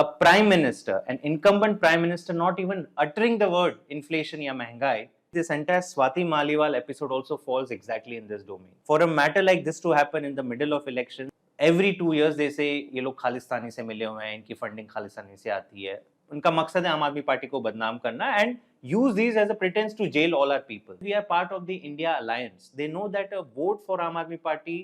a prime minister, an incumbent prime minister, not even uttering the word inflation ya महंगाई. This entire Swati Maliwal episode also falls exactly in this domain. For a matter like this to happen in the middle of election, every 2 years they say ये लोग खालिस्तानी से मिले हुए हैं, इनकी funding Khalistani से आती है. उनका मकसद है आम आदमी पार्टी को बदनाम करना and use these as a pretense to jail all our people. We are part of the India alliance. They know that a vote for Aam Aadmi Party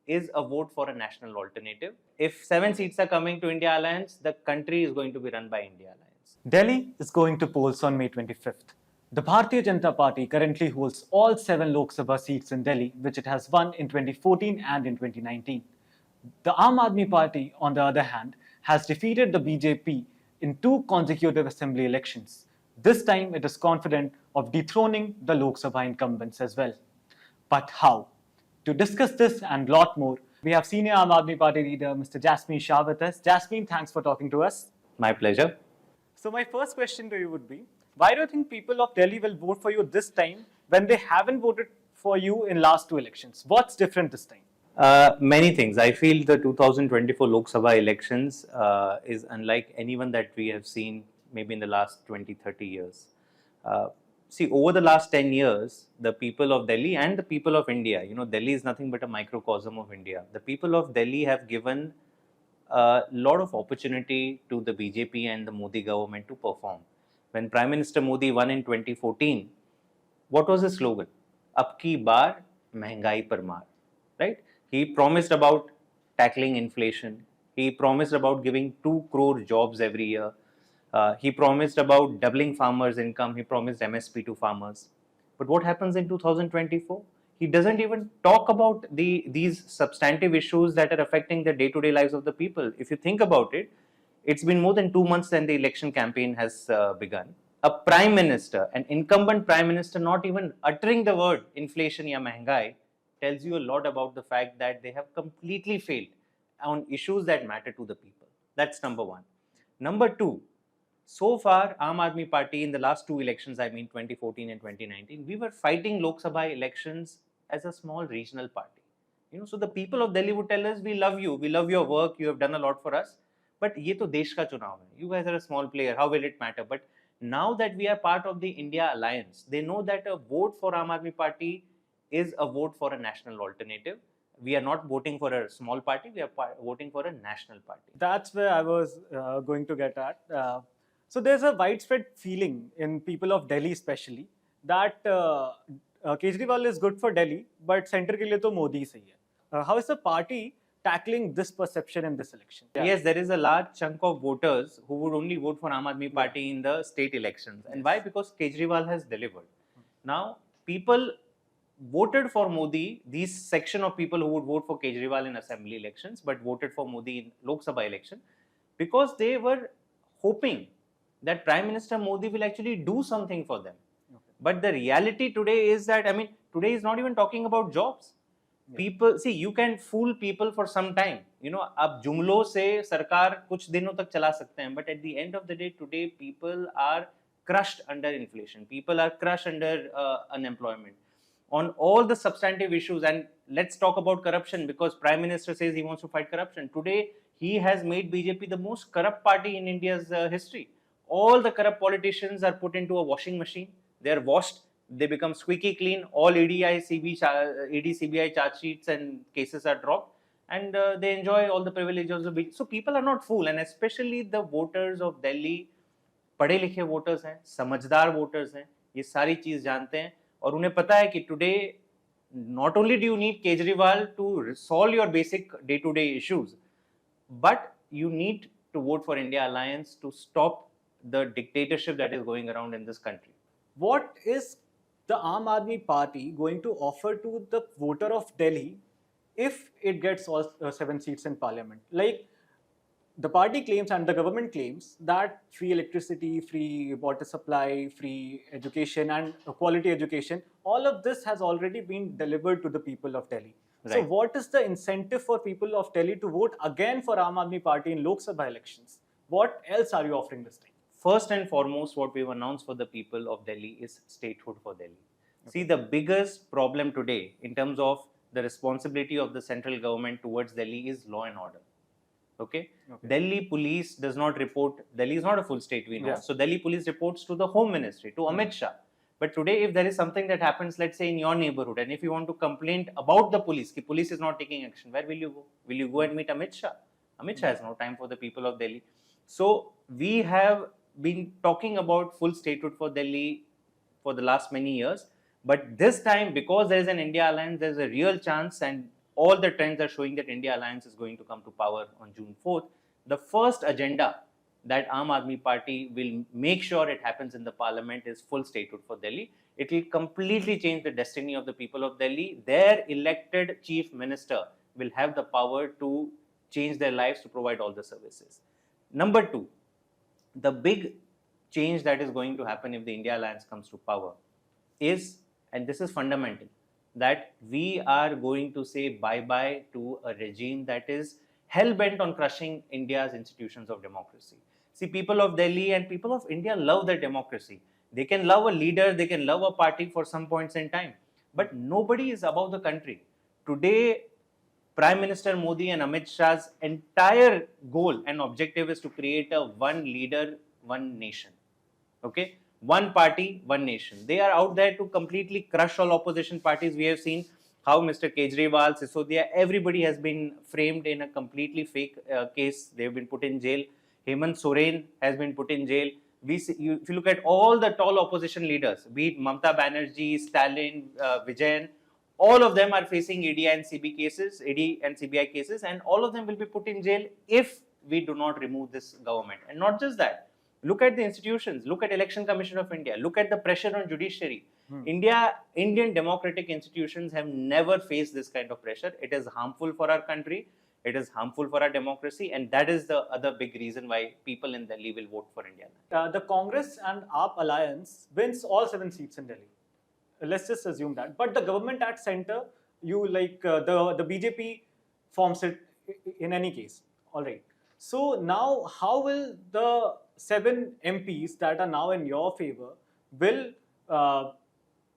is a vote for a national alternative. If 7 seats are coming to India alliance, the country is going to be run by India alliance. Delhi is going to polls on May 25th. The Bharatiya Janata Party currently holds all 7 Lok Sabha seats in Delhi, which it has won in 2014 and in 2019. The Aam Aadmi Party, on the other hand, has defeated the BJP in 2 consecutive assembly elections. This time, it is confident of dethroning the Lok Sabha incumbents as well. But how? To discuss this and lot more, we have senior Aam Aadmi Party leader Mr. Jasmine Shah with us. Jasmine, thanks for talking to us. My pleasure. So my first question to you would be, why do you think people of Delhi will vote for you this time when they haven't voted for you in last 2 elections? What's different this time? Many things. I feel the 2024 Lok Sabha elections is unlike anyone that we have seen maybe in the last 20, 30 years. See, over the last 10 years, the people of Delhi and the people of India, Delhi is nothing but a microcosm of India. The people of Delhi have given a lot of opportunity to the BJP and the Modi government to perform. When Prime Minister Modi won in 2014, what was his slogan? Ab ki baar महंगाई पर मार, right? He promised about tackling inflation. He promised about giving 2 crore jobs every year. He promised about doubling farmers' income. He promised MSP to farmers. But what happens in 2024? He doesn't even talk about these substantive issues that are affecting the day-to-day lives of the people. If you think about it, it's been more than 2 months since the election campaign has begun. A prime minister, an incumbent prime minister, not even uttering the word inflation ya महंगाई, tells you a lot about the fact that they have completely failed on issues that matter to the people. That's number one. Number two, so far, Aam Aadmi Party in the last 2 elections, I mean 2014 and 2019, we were fighting Lok Sabha elections as a small regional party. So the people of Delhi would tell us, we love you, we love your work, you have done a lot for us, but ye to desh ka chunav hai. You guys are a small player, how will it matter? But now that we are part of the India alliance, they know that a vote for Aam Aadmi Party is a vote for a national alternative. We are not voting for a small party, we are voting for a national party. That's where I was going to get at. So there's a widespread feeling in people of Delhi especially that Kejriwal is good for Delhi, but center ke liye to Modi sahi hai. How is the party tackling this perception in this election? Yes, there is a large chunk of voters who would only vote for Aam Aadmi Party in the state elections. And why? Because Kejriwal has delivered. Now, people voted for Modi, these section of people who would vote for Kejriwal in assembly elections, but voted for Modi in Lok Sabha election, because they were hoping that Prime Minister Modi will actually do something for them. Okay. But the reality today is that, today is not even talking about jobs. Yeah. People, see, you can fool people for some time. अब जुमलों से सरकार कुछ दिनों तक चला सकते हैं, but at the end of the day, today people are crushed under inflation. People are crushed under unemployment. On all the substantive issues, and let's talk about corruption, because Prime Minister says he wants to fight corruption. Today, he has made BJP the most corrupt party in India's history. All the corrupt politicians are put into a washing machine. They are washed. They become squeaky clean. All ED, CBI charge sheets and cases are dropped, and they enjoy all the privileges of BJP. So people are not fooled, and especially the voters of Delhi, पढ़े लिखे voters हैं, समझदार voters हैं, ये सारी चीज जानते हैं, और उन्हें पता है कि today not only do you need Kejriwal to solve your basic day-to-day issues, but you need to vote for India Alliance to stop the dictatorship that is going around in this country. What is the Aam Aadmi Party going to offer to the voter of Delhi if it gets all 7 seats in parliament? Like, the party claims and the government claims that free electricity, free water supply, free education and quality education, all of this has already been delivered to the people of Delhi. Right. So what is the incentive for people of Delhi to vote again for Aam Aadmi Party in Lok Sabha elections? What else are you offering this time? First and foremost, what we've announced for the people of Delhi is statehood for Delhi. Okay. See, the biggest problem today in terms of the responsibility of the central government towards Delhi is law and order. Okay? Delhi police does not report. Delhi is not a full state, we know. So Delhi police reports to the Home Ministry, to Amit Shah. But today, if there is something that happens, let's say in your neighborhood, and if you want to complain about the police, the police is not taking action, where will you go? Will you go and meet Amit Shah? Amit Shah has no time for the people of Delhi. So we have been talking about full statehood for Delhi for the last many years. But this time, because there is an India alliance, there is a real chance, and all the trends are showing that India alliance is going to come to power on June 4th. The first agenda that Aam Aadmi Party will make sure it happens in the parliament is full statehood for Delhi. It will completely change the destiny of the people of Delhi. Their elected chief minister will have the power to change their lives, to provide all the services. Number two, the big change that is going to happen if the India alliance comes to power is, and this is fundamental, that we are going to say bye-bye to a regime that is hell-bent on crushing India's institutions of democracy. See, people of Delhi and people of India love their democracy. They can love a leader, they can love a party for some points in time, but nobody is above the country. Today, Prime Minister Modi and Amit Shah's entire goal and objective is to create a one leader, one nation. Okay? One party, one nation. They are out there to completely crush all opposition parties. We have seen how Mr. Kejriwal, Sisodia, everybody has been framed in a completely fake case. They have been put in jail. Hemant Soren has been put in jail. If you look at all the tall opposition leaders, be it Mamata Banerjee, Stalin, Vijayan, all of them are facing ED and CBI cases, and all of them will be put in jail if we do not remove this government. And not just that. Look at the institutions. Look at Election Commission of India. Look at the pressure on judiciary. Indian democratic institutions have never faced this kind of pressure. It is harmful for our country. It is harmful for our democracy, and that is the other big reason why people in Delhi will vote for India. The Congress and AAP alliance wins all 7 seats in Delhi. Let's just assume that. But the government at center, the BJP forms it in any case. All right. So now, how will the 7 MPs that are now in your favor will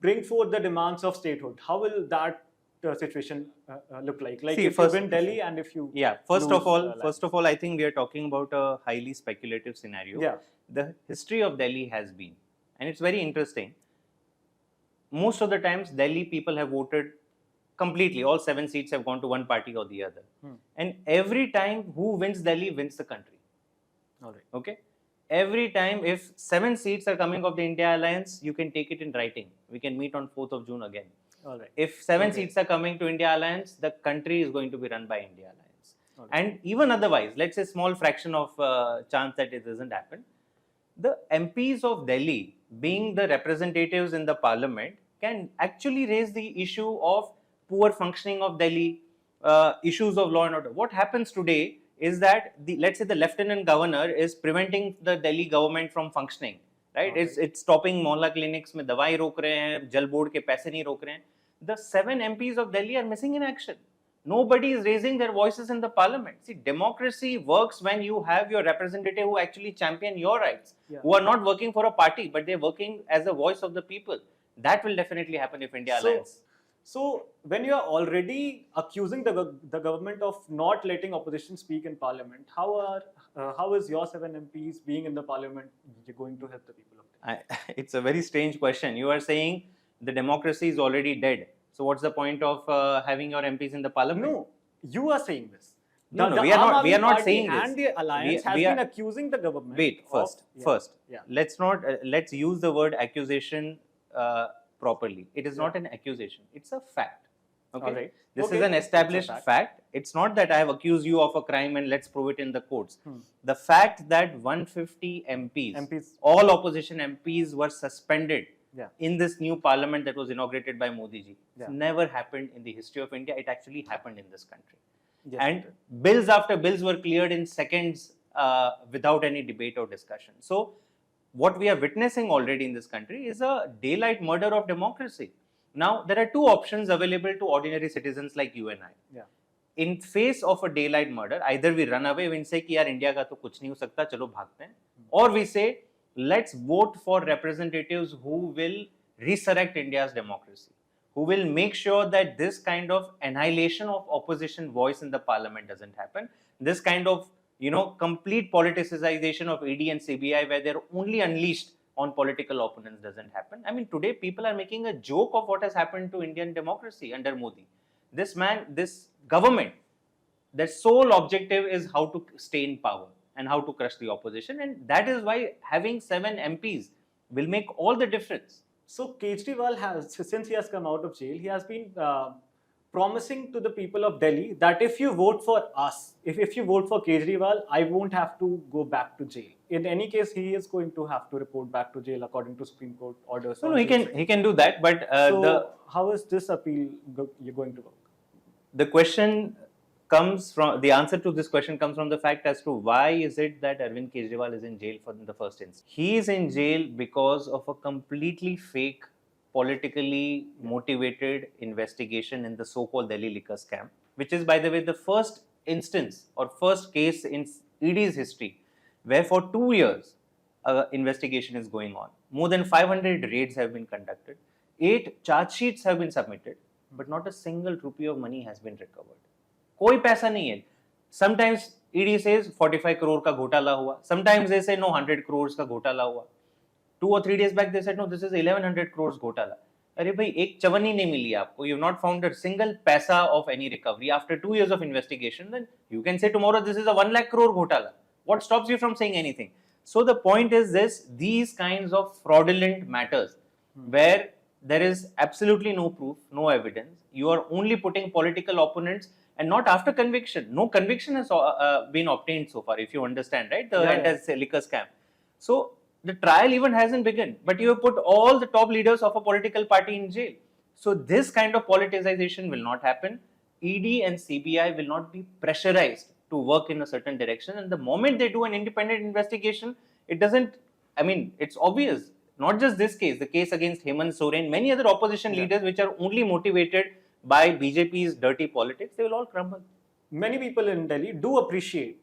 bring forth the demands of statehood? How will that situation look like? Like, see, if you win Delhi and if you first of all, I think we are talking about a highly speculative scenario. Yeah. The history of Delhi has been, and it's very interesting. Most of the times, Delhi people have voted completely. All 7 seats have gone to one party or the other. And every time, who wins Delhi wins the country. All right. Okay? Every time, if 7 seats are coming of the India Alliance, you can take it in writing. We can meet on 4th of June again. All right. If 7 seats are coming to India Alliance, the country is going to be run by India Alliance. Right. And even otherwise, let's say small fraction of chance that it doesn't happen, the MPs of Delhi, being the representatives in the parliament, can actually raise the issue of poor functioning of Delhi, issues of law and order. What happens today is that let's say the lieutenant governor is preventing the Delhi government from functioning, right? It's stopping mohalla clinics में दवाई रोक रहे हैं, जल board के पैसे नहीं रोक रहे हैं. The 7 MPs of Delhi are missing in action. Nobody is raising their voices in the parliament. See, democracy works when you have your representative who actually champion your rights, who are not working for a party, but they're working as a voice of the people. That will definitely happen if India Alliance. So, when you are already accusing the government of not letting opposition speak in parliament, how is your 7 MPs being in the parliament going to help the people of Delhi? It's a very strange question. You are saying the democracy is already dead. So, what's the point of having your MPs in the parliament? No, you are saying this. No, we are not saying this. And the alliance has been accusing the government. Wait, let's use the word accusation properly. It is not an accusation. It's a fact. Okay. Right. This is an established fact. It's not that I have accused you of a crime and let's prove it in the courts. The fact that 150 MPs, all opposition MPs were suspended in this new parliament that was inaugurated by Modi ji. It's never happened in the history of India. It actually happened in this country. Yes, and bills after bills were cleared in seconds without any debate or discussion. So, what we are witnessing already in this country is a daylight murder of democracy. Now, there are 2 options available to ordinary citizens like you and I. In face of a daylight murder, either we run away and say कि यार India का तो कुछ नहीं हो सकता, चलो भागते हैं, or we say let's vote for representatives who will resurrect India's democracy, who will make sure that this kind of annihilation of opposition voice in the parliament doesn't happen. This kind of, complete politicization of ED and CBI where they're only unleashed on political opponents doesn't happen. I mean, today people are making a joke of what has happened to Indian democracy under Modi. This government, their sole objective is how to stay in power and how to crush the opposition. And that is why having 7 MPs will make all the difference. So Kejriwal has, since he has come out of jail, he has been promising to the people of Delhi that if you vote for us, if you vote for Kejriwal, I won't have to go back to jail. In any case, he is going to have to report back to jail according to Supreme Court orders. No, he can do that. But how is this appeal going to work? The question comes from, the answer to this question comes from the fact as to why is it that Arvind Kejriwal is in jail in the first instance. He is in jail because of a completely fake, politically motivated investigation in the so-called Delhi liquor scam, which is, by the way, the first instance or first case in ED's history where for 2 years investigation is going on. More than 500 raids have been conducted. 8 charge sheets have been submitted, but not a single rupee of money has been recovered. कोई पैसा नहीं है. Sometimes ED says 45 crore का घोटाला हुआ. Sometimes they say no 100 crores का घोटाला हुआ. 2 or 3 days back they said no, this is 1100 crores घोटाला. अरे भाई एक चवन्नी नहीं मिली आपको. You've not found a single पैसा of any recovery after 2 years of investigation. Then you can say tomorrow this is a 1 lakh crore घोटाला. What stops you from saying anything? So the point is this: these kinds of fraudulent matters where there is absolutely no proof, no evidence. You are only putting political opponents. And not after conviction. No conviction has been obtained so far, if you understand, right? The entire liquor scam. So the trial even hasn't begun, but you have put all the top leaders of a political party in jail. So this kind of politicization will not happen. ED and CBI will not be pressurized to work in a certain direction. And the moment they do an independent investigation, it doesn't, I mean, it's obvious. Not just this case, the case against Hemant Soren, many other opposition leaders which are only motivated by BJP's dirty politics, they will all crumble. Many people in Delhi do appreciate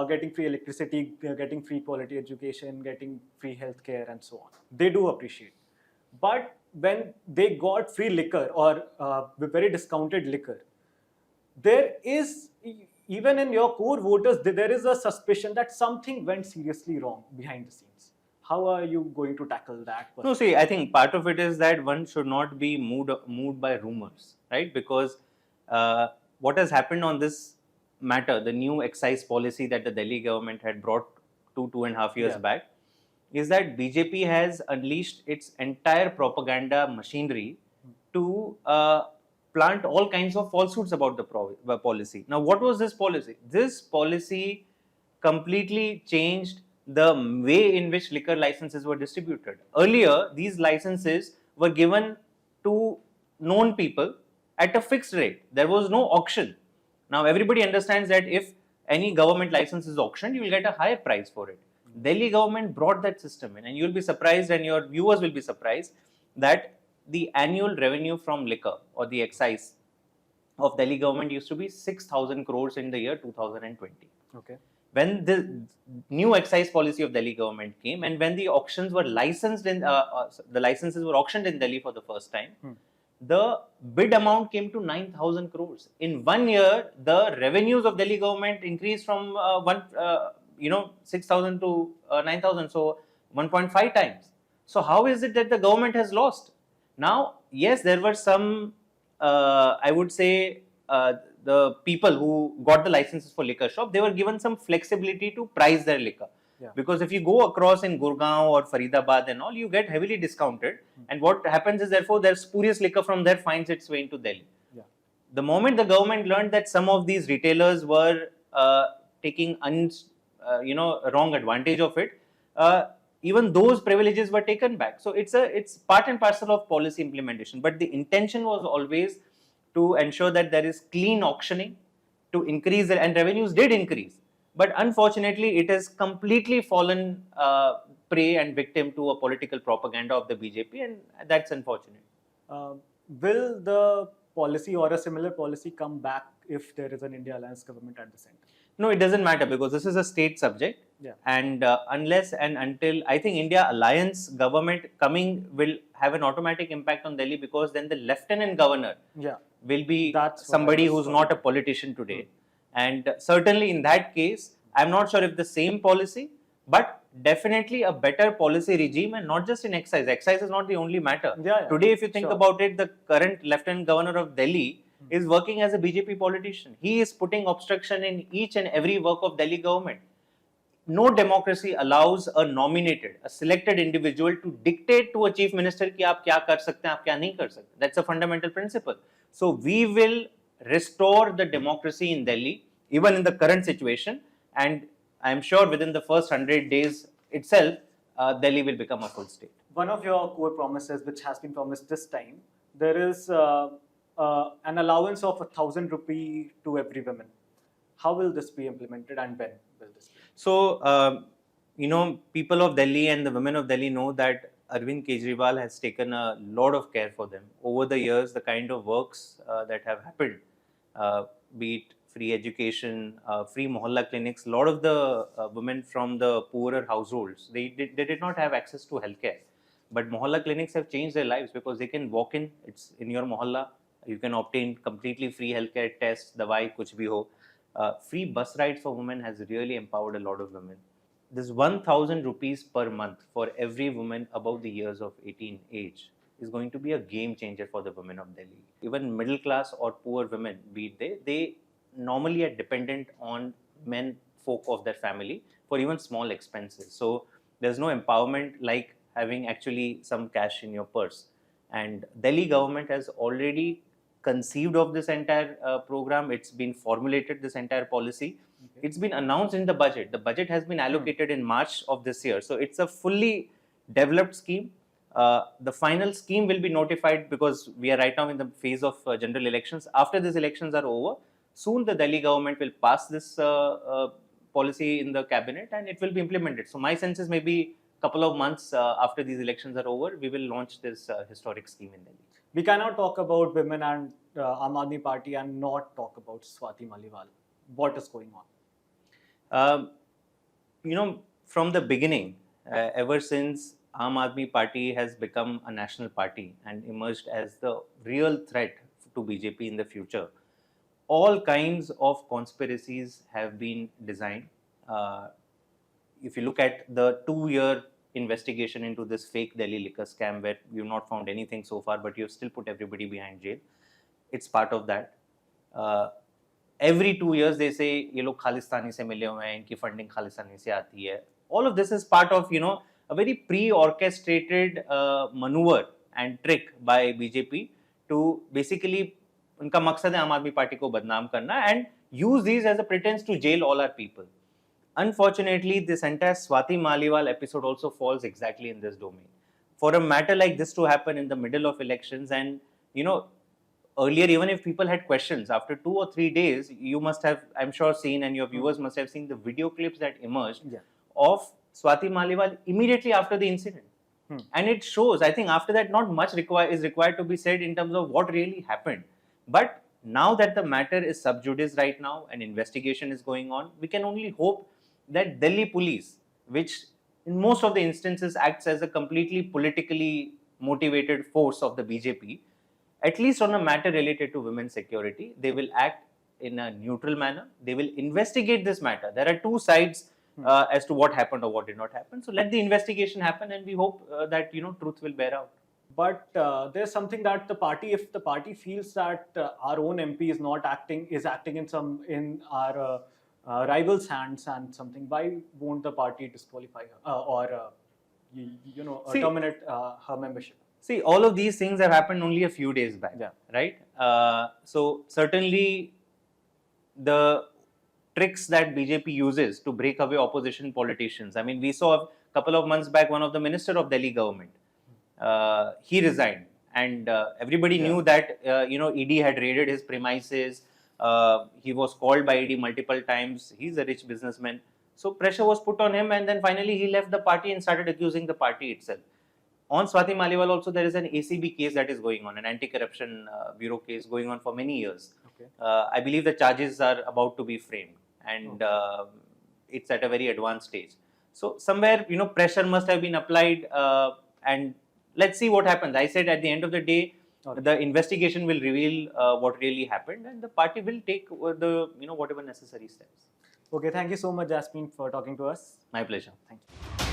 getting free electricity, getting free quality education, getting free healthcare and so on. They do appreciate. But when they got free liquor or very discounted liquor, there is, even in your core voters, there is a suspicion that something went seriously wrong behind the scenes. How are you going to tackle that? No, see, I think part of it is that one should not be moved by rumors, right? Because what has happened on this matter, the new excise policy that the Delhi government had brought 2.5 years back, is that BJP has unleashed its entire propaganda machinery to plant all kinds of falsehoods about the policy. Now, what was this policy? This policy completely changed the way in which liquor licenses were distributed. Earlier, these licenses were given to known people at a fixed rate. There was no auction. Now, everybody understands that if any government license is auctioned, you will get a higher price for it. Delhi government brought that system in, and you will be surprised, and your viewers will be surprised, that the annual revenue from liquor or the excise of Delhi government used to be 6,000 crores in the year 2020. Okay. When the new excise policy of Delhi government came, and when the auctions were licensed in, the licenses were auctioned in Delhi for the first time, the bid amount came to 9,000 crores. In 1 year, the revenues of Delhi government increased from 6,000 to 9,000, so 1.5 times. So how is it that the government has lost? Now, yes, there were some, I would say, the people who got the licenses for liquor shop, they were given some flexibility to price their liquor. Because if you go across in Gurgaon or Faridabad and all, you get heavily discounted. And what happens is, therefore, their spurious liquor from there finds its way into Delhi. The moment the government learned that some of these retailers were taking wrong advantage of it, even those privileges were taken back. So it's part and parcel of policy implementation. But the intention was always to ensure that there is clean auctioning, to increase it, and revenues did increase. But unfortunately, it has completely fallen prey and victim to a political propaganda of the BJP, and that's unfortunate. Will the policy or a similar policy come back if there is an India Alliance government at the center? No, it doesn't matter because this is a state subject. Yeah. And unless and until, I think India alliance government coming will have an automatic impact on Delhi, because then the lieutenant governor Yeah. will be That's what I somebody was who's talking not a about. politician today. And certainly in that case, I'm not sure if the same policy, but definitely a better policy regime, and not just in excise. Excise is not the only matter. Yeah, Today, if you think sure. about it, the current lieutenant governor of Delhi is working as a BJP politician. He is putting obstruction in each and every work of Delhi government. No democracy allows a nominated, a selected individual to dictate to a chief minister कि आप क्या कर सकते हैं, आप क्या नहीं कर सकते. That's a fundamental principle. So we will restore the democracy in Delhi, even in the current situation, and I'm sure within the first 100 days itself, Delhi will become a full state. One of your core promises, which has been promised this time, there is an allowance of 1,000 rupee to every woman. How will this be implemented, and when will this be? So, people of Delhi and the women of Delhi know that Arvind Kejriwal has taken a lot of care for them. Over the years, the kind of works that have happened, be it free education, free mohalla clinics, a lot of the women from the poorer households, they did not have access to healthcare. But mohalla clinics have changed their lives because they can walk in, it's in your mohalla, you can obtain completely free healthcare tests, dawai, kuch bhi ho. Free bus rides for women has really empowered a lot of women. This 1,000 rupees per month for every woman above the years of 18 age is going to be a game changer for the women of Delhi. Even middle class or poor women, be it they normally are dependent on men folk of their family for even small expenses. So there's no empowerment like having actually some cash in your purse. And Delhi government has already conceived of this entire program. It's been formulated, this entire policy. Okay. It's been announced in the budget. The budget has been allocated in March of this year. So it's a fully developed scheme. The final scheme will be notified because we are right now in the phase of general elections. After these elections are over, soon the Delhi government will pass this policy in the cabinet and it will be implemented. So my sense is maybe a couple of months after these elections are over, we will launch this historic scheme in Delhi. We cannot talk about women and Aam Aadmi Party and not talk about Swati Maliwal. What is going on? From the beginning, ever since Aam Aadmi Party has become a national party and emerged as the real threat to BJP in the future, all kinds of conspiracies have been designed. If you look at the 2-year investigation into this fake Delhi liquor scam where you've not found anything so far, but you've still put everybody behind jail, it's part of that. Every 2 years they say, ye log Khalistani se mile hue hain, inki funding Khalistani se aati hai. All of this is part of, a very pre-orchestrated maneuver and trick by BJP to basically, unka maqsad hai Aam Aadmi Party ko badnaam karna and use these as a pretense to jail all our people. Unfortunately, this entire Swati Maliwal episode also falls exactly in this domain. For a matter like this to happen in the middle of elections, and earlier, even if people had questions, after 2 or 3 days, you must have, I'm sure, seen, and your viewers must have seen the video clips that emerged of Swati Maliwal immediately after the incident. And it shows, I think after that, not much is required to be said in terms of what really happened. But now that the matter is sub judice right now, and investigation is going on, we can only hope that Delhi police, which in most of the instances acts as a completely politically motivated force of the BJP, at least on a matter related to women's security, they will act in a neutral manner. They will investigate this matter. There are two sides as to what happened or what did not happen. So let the investigation happen, and we hope that truth will bear out. But there's something that the party, if the party feels that our own MP is not acting, is acting in our rivals' hands and something, why won't the party disqualify her or terminate her membership? See, all of these things have happened only a few days back, right? So certainly the tricks that BJP uses to break away opposition politicians. I mean, we saw a couple of months back, one of the minister of Delhi government, he resigned, and everybody knew that ED had raided his premises. He was called by ED multiple times. He's a rich businessman. So pressure was put on him, and then finally he left the party and started accusing the party itself. On Swati Maliwal also, there is an ACB case that is going on, an anti-corruption bureau case going on for many years. Okay. I believe the charges are about to be framed. and it's at a very advanced stage. So somewhere, pressure must have been applied, and let's see what happens. I said at the end of the day, the investigation will reveal what really happened, and the party will take the whatever necessary steps. Okay, thank you so much, Jasmine, for talking to us. My pleasure. Thank you.